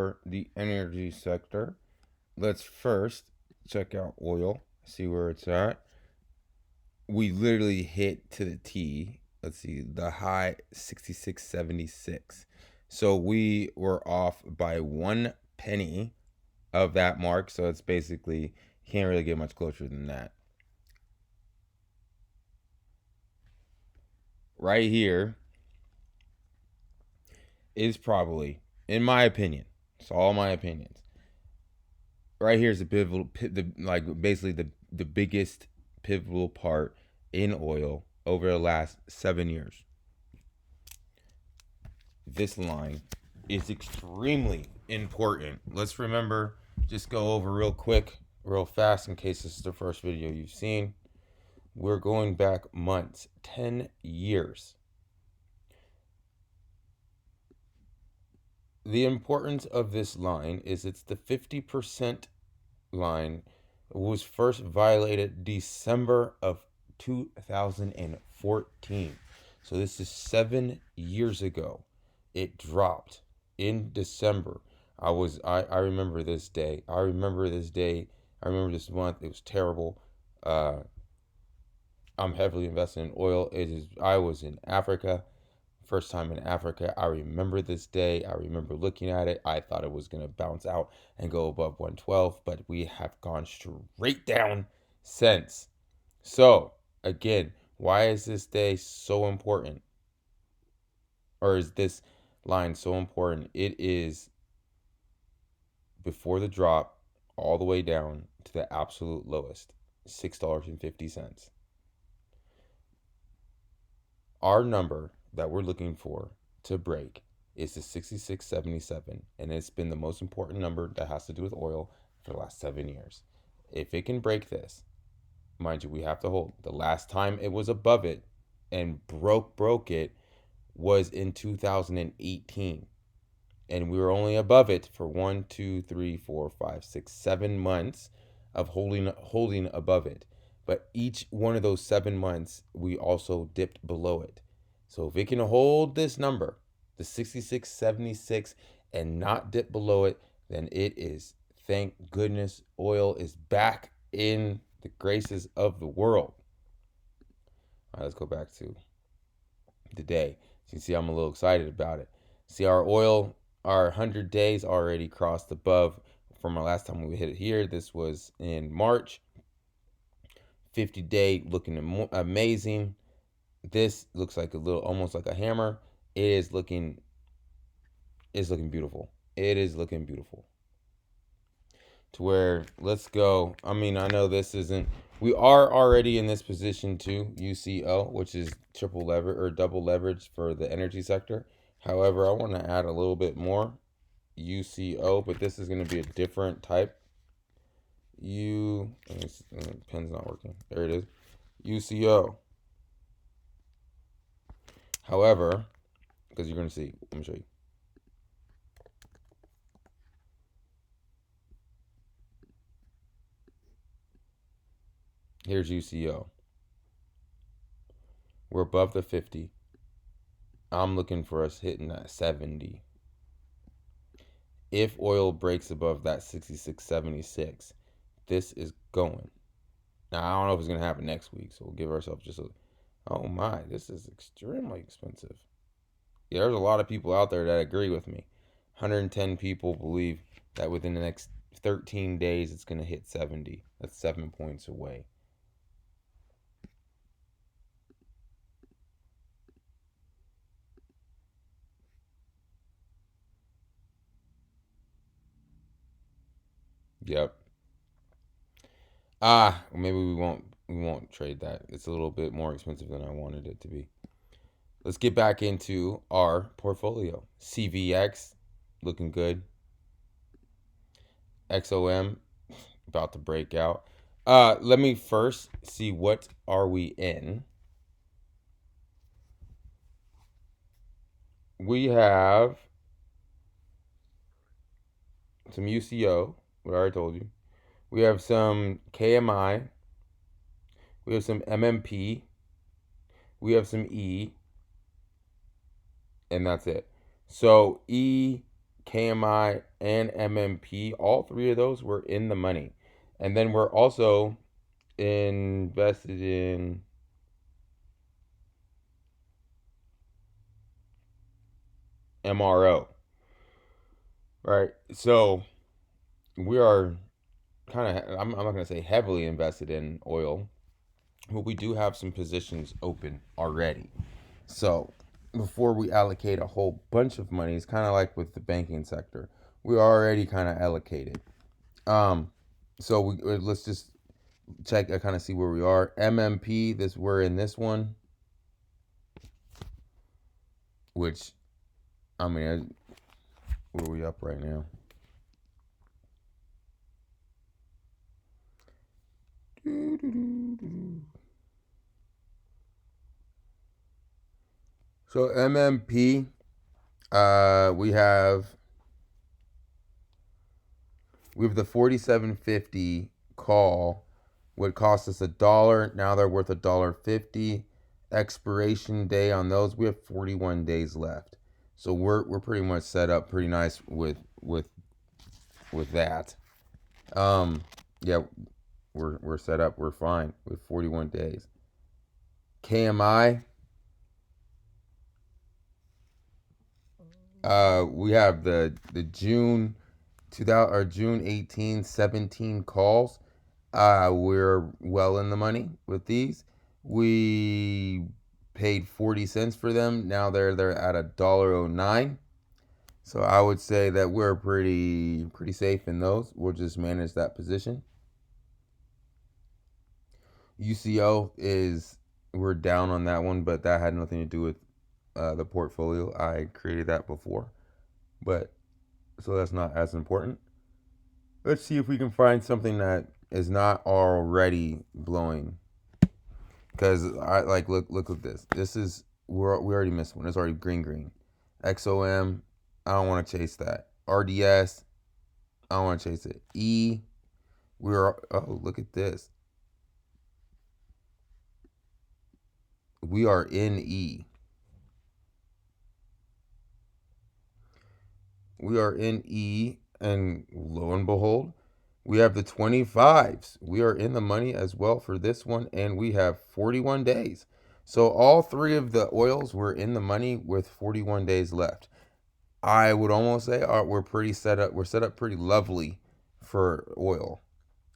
for the energy sector, let's first check out oil, see where it's at. We literally hit to the T. Let's see, the high 66.76. So we were off by 1 penny of that mark. So it's basically, can't really get much closer than that. Right here is probably, in my opinion, it's all my opinions. Right here is the pivotal, basically the biggest pivotal part in oil over the last 7 years. This line is extremely important. Let's remember, just go over real quick, real fast, in case this is the first video you've seen. We're going back months, 10 years. The importance of this line is it's the 50% line. It was first violated December of 2014. So this is 7 years ago. It dropped in December. I remember this day. I remember this month. It was terrible. I'm heavily invested in oil. I was in Africa. First time in Africa. I remember this day. I remember looking at it. I thought it was going to bounce out and go above 112, but we have gone straight down since. So, again, why is this day so important? Or is this line so important? It is before the drop all the way down to the absolute lowest, $6.50. Our number that we're looking for to break is the 66.77, and it's been the most important number that has to do with oil for the last 7 years. If it can break this, mind you, we have to hold. The last time it was above it and broke it was in 2018, and we were only above it for 1, 2, 3, 4, 5, 6, 7 months of holding above it. But each one of those 7 months, we also dipped below it. So if it can hold this number, the 66.76, and not dip below it, then it is, thank goodness, oil is back in the graces of the world. All right, let's go back to today. So you can see I'm a little excited about it. See, our oil, our 100 days already crossed above from our last time we hit it here. This was in March. 50-day looking amazing. This looks like almost like a hammer. It is looking beautiful. It is looking beautiful. To where, let's go. I mean, I know this isn't, we are already in this position too, UCO, which is double leverage for the energy sector. However, I want to add a little bit more UCO, but this is going to be a different type. Pen's not working. There it is. UCO. However, because you're going to see, let me show you. Here's UCO. We're above the 50. I'm looking for us hitting that 70. If oil breaks above that 66.76, this is going. Now, I don't know if it's going to happen next week, so we'll give ourselves just a, oh my, this is extremely expensive. Yeah, there's a lot of people out there that agree with me. 110 people believe that within the next 13 days, it's going to hit 70. That's 7 points away. Yep. Maybe we won't trade that. It's a little bit more expensive than I wanted it to be. Let's get back into our portfolio. CVX, looking good. XOM, about to break out. Let me first see what are we in. We have some UCO, what I already told you. We have some KMI. We have some MMP. We have some E. And that's it. So E, KMI, and MMP, all three of those were in the money. And then we're also invested in MRO, right? So we are kind of, I'm not going to say heavily invested in oil, but we do have some positions open already. So before we allocate a whole bunch of money, it's kind of like with the banking sector. We're already kind of allocated. Um, so let's just check, kind of see where we are. MMP, we're in this one, which I mean, where are we up right now? So MMP, we have the 47.50 call would cost us $1. Now they're worth $1.50. Expiration day on those, we have 41 days left. So we're pretty much set up pretty nice with that. Yeah, we're set up. We're fine with 41 days. KMI, we have the June 2000 or June 18, 17 calls. We're well in the money with these. We paid 40 cents for them. Now they're at $1.09. So I would say that we're pretty safe in those. We'll just manage that position. UCO is, we're down on that one, but that had nothing to do with the portfolio. I created that before, but so that's not as important. Let's see if we can find something that is not already blowing. Because I like look at this. This is we already missed one. It's already green. XOM, I don't want to chase that. RDS, I don't want to chase it. E, look at this. We are in E. We are in E, and lo and behold, we have the 25s. We are in the money as well for this one, and we have 41 days. So all three of the oils were in the money with 41 days left. I would almost say we're pretty set up. We're set up pretty lovely for oil.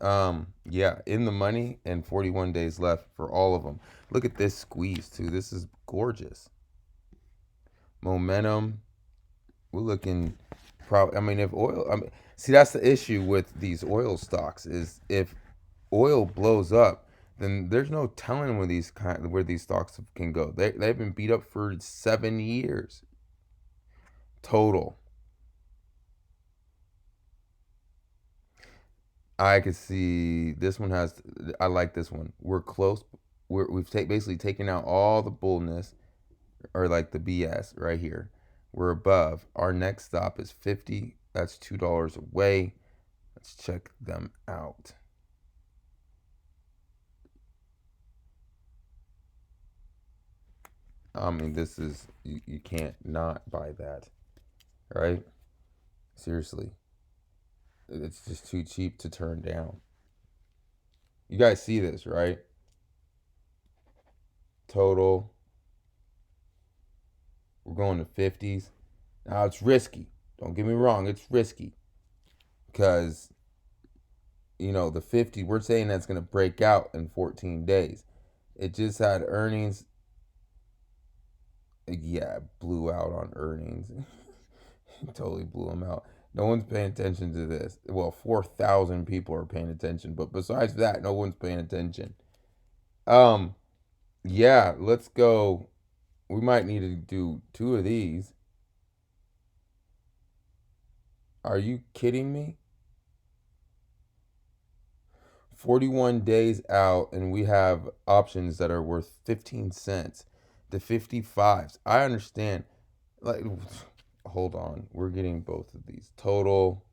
Yeah, in the money and 41 days left for all of them. Look at this squeeze too. This is gorgeous. Momentum. We're looking probably. I mean, if oil. See, that's the issue with these oil stocks is if oil blows up, then there's no telling where these stocks can go. They've been beat up for 7 years total. I could see this one has. I like this one. We're close. Basically taken out all the bullness or like the BS right here. We're above. Our next stop is 50. That's $2 away. Let's check them out. I mean, this is you can't not buy that, right? Seriously, it's just too cheap to turn down. You guys see this, right? Total. We're going to 50s. Now it's risky. Don't get me wrong, it's risky because the 50. We're saying that's going to break out in 14 days. It just had earnings. Yeah, blew out on earnings. Totally blew them out. No one's paying attention to this. Well, 4,000 people are paying attention, but besides that, no one's paying attention. Um, yeah, let's go. We might need to do two of these. Are you kidding me? 41 days out, and we have options that are worth 15 cents. The 55s. I understand. Like, hold on. We're getting both of these. Total.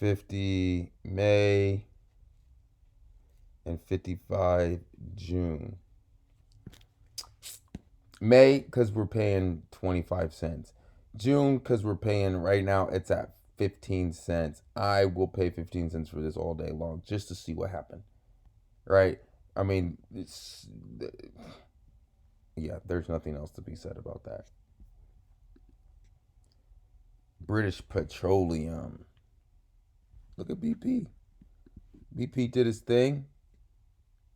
$50 May. and 55 June. May, because we're paying 25 cents. June, because we're paying right now, it's at 15 cents. I will pay 15 cents for this all day long just to see what happened. Right? I mean, yeah, there's nothing else to be said about that. British Petroleum. Look at BP. BP did his thing.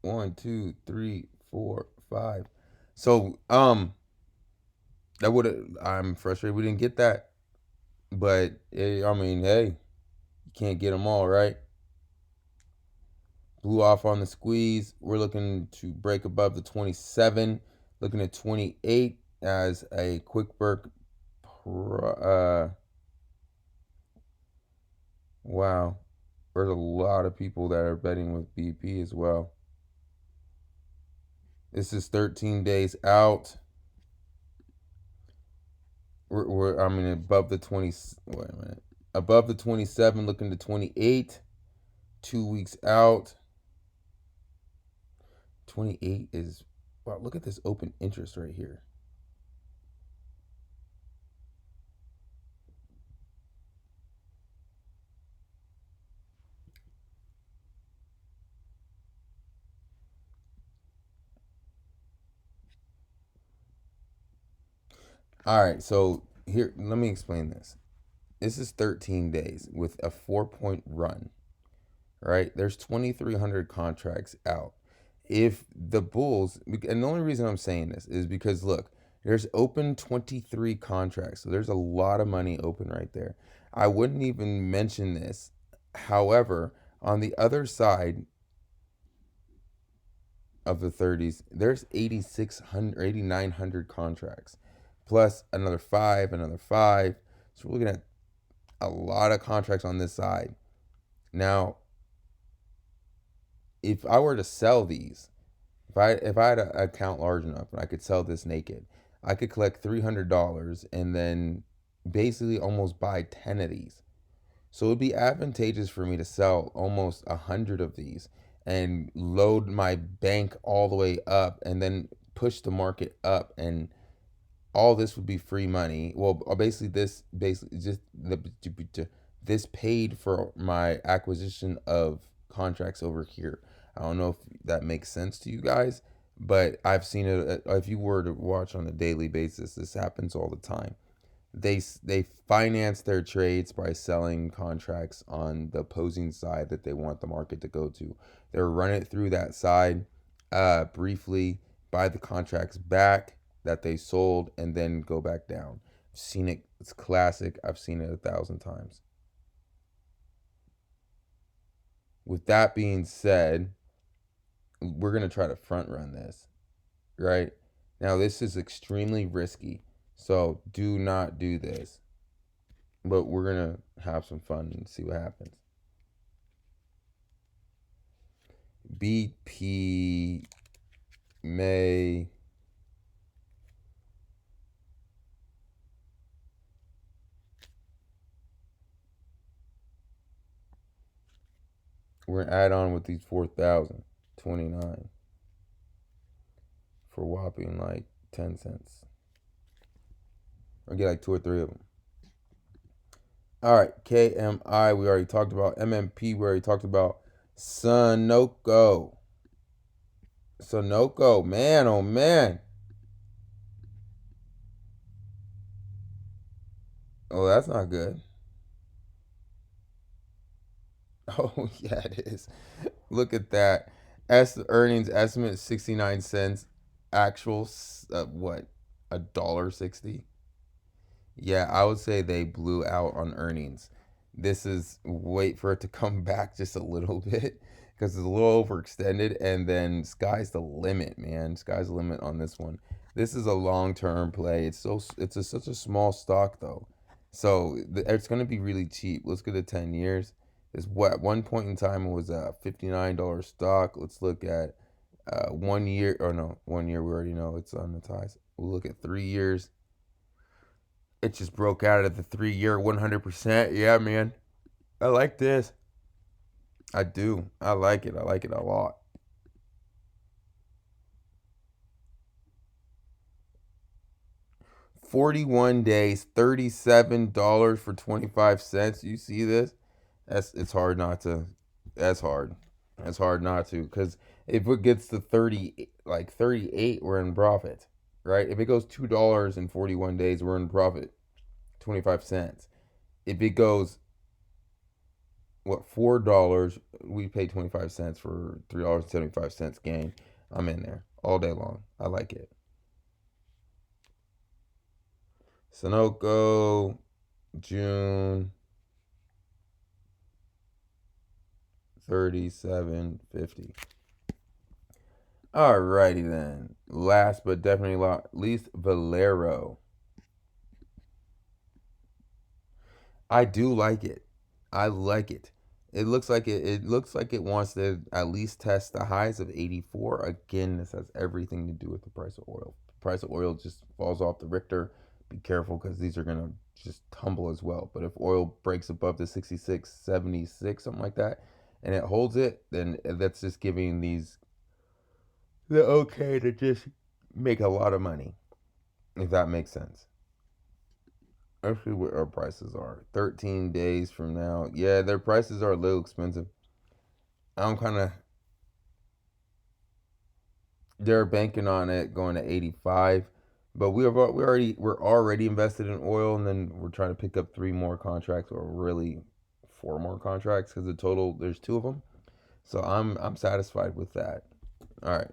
1, 2, 3, 4, 5. So, that would I'm frustrated we didn't get that. But I mean, hey, you can't get them all, right? Blew off on the squeeze. We're looking to break above the 27. Looking at 28 as a quick break. Wow. There's a lot of people that are betting with BP as well. This is 13 days out. I mean, above the 20. Wait a minute. Above the 27, looking to 28. 2 weeks out. 28 is, wow, look at this open interest right here. All right, so here, let me explain this. This is 13 days with a 4-point run, right? There's 2,300 contracts out. If the Bulls, and the only reason I'm saying this is because look, there's open 23 contracts. So there's a lot of money open right there. I wouldn't even mention this. However, on the other side of the 30s, there's 8,600, 8,900 contracts, plus another five, another five. So we're looking at a lot of contracts on this side. Now, if I were to sell these, if I had an account large enough and I could sell this naked, I could collect $300 and then basically almost buy 10 of these. So it would be advantageous for me to sell almost 100 of these and load my bank all the way up and then push the market up, and all this would be free money. Well, basically just this paid for my acquisition of contracts over here. I don't know if that makes sense to you guys, but I've seen it. If you were to watch on a daily basis, this happens all the time. They finance their trades by selling contracts on the opposing side that they want the market to go to. They'll run it through that side briefly, buy the contracts back that they sold, and then go back down. I've seen it. It's classic. I've seen it 1,000 times. With that being said, we're going to try to front run this, right? Now, this is extremely risky, so do not do this. But we're going to have some fun and see what happens. BP May. We're going to add on with these 4,029 for whopping like 10 cents. Or get like 2 or 3 of them. All right, KMI, we already talked about. MMP, we already talked about. Sunoco, man, oh man. Oh, that's not good. Oh, yeah, it is. Look at that. Earnings estimate 69 cents. Actual, what? $1.60. Yeah, I would say they blew out on earnings. This is wait for it to come back just a little bit because it's a little overextended, and then sky's the limit, man. Sky's the limit on this one. This is a long-term play. Such a small stock though, so it's gonna be really cheap. Let's get at 10 years. It's what at one point in time it was a $59 stock. Let's look at 1 year, or no, 1 year. We already know it's on the ties. We'll look at 3 years. It just broke out at the 3 year 100%. Yeah, man. I like this. I do. I like it. I like it a lot. 41 days, $37 for 25 cents. You see this? It's hard not to. That's hard. That's hard not to, because if it gets to 30, like 38, we're in profit, right? If it goes $2 in 41 days, we're in profit, 25 cents. If it goes, what, $4, we pay 25 cents for $3.75 gain. I'm in there all day long. I like it. Sunoco, June, 37.50. Alrighty then. Last but definitely not least, Valero. I do like it. I like it. It looks like it looks like it wants to at least test the highs of 84. Again, this has everything to do with the price of oil. The price of oil just falls off the Richter. Be careful, because these are gonna just tumble as well. But if oil breaks above the 66.76, something like that, and it holds it, then that's just giving these the okay to just make a lot of money, if that makes sense. Let's see what our prices are. 13 days from now. Yeah, their prices are a little expensive. I'm kind of, they're banking on it going to 85, but we're already invested in oil, and then we're trying to pick up three more contracts, or really four more contracts, because the total there's two of them. So I'm satisfied with that. All right.